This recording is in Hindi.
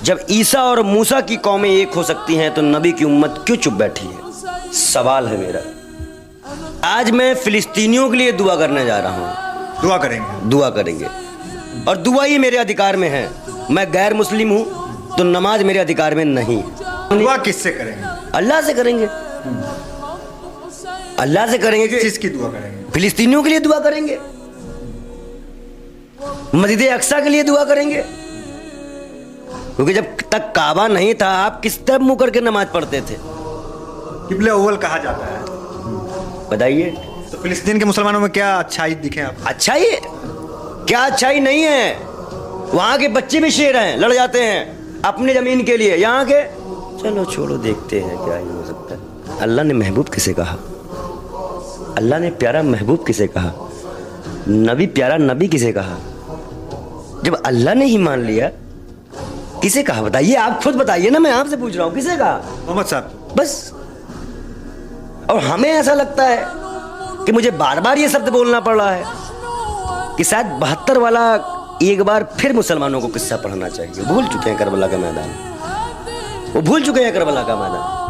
जब ईसा और मूसा की कौमें एक हो सकती हैं तो नबी की उम्मत क्यों चुप बैठी है? सवाल है मेरा। आज मैं फिलिस्तीनियों के लिए दुआ करने जा रहा हूँ। दुआ करेंगे? दुआ करेंगे, और दुआ ही मेरे अधिकार में है। मैं गैर मुस्लिम हूँ तो नमाज मेरे अधिकार में नहीं। दुआ किससे करेंगे? अल्लाह से करेंगे। अल्लाह से करेंगे। किस चीज की दुआ करेंगे? फिलिस्तीनियों के लिए दुआ करेंगे, मस्जिद अक्सा के लिए दुआ करेंगे, क्योंकि जब तक काबा नहीं था आप किस तरफ मुंह करके नमाज पढ़ते थे? किबले अव्वल कहा जाता है। बताइए। तो फिलिस्तीन के मुसलमानों में क्या अच्छाई दिखे आप? अच्छाई है? क्या अच्छाई नहीं है? वहां के बच्चे भी शेर हैं, लड़ जाते हैं अपनी जमीन के लिए। यहाँ के चलो छोड़ो, देखते हैं क्या ही हो सकता है। अल्लाह ने महबूब किसे कहा? अल्लाह ने प्यारा महबूब किसे कहा? नबी प्यारा नबी किसे कहा? जब अल्लाह ने ही मान लिया, किसे कहा? बताइए, आप खुद बताइए ना, मैं आपसे पूछ रहा हूं, किसे कहा? मोहम्मद साहब। बस। और हमें ऐसा लगता है कि मुझे बार बार ये शब्द बोलना पड़ रहा है कि शायद 72 वाला एक बार फिर मुसलमानों को किस्सा पढ़ना चाहिए। भूल चुके हैं करबला का मैदान, वो भूल चुके हैं करबला का मैदान।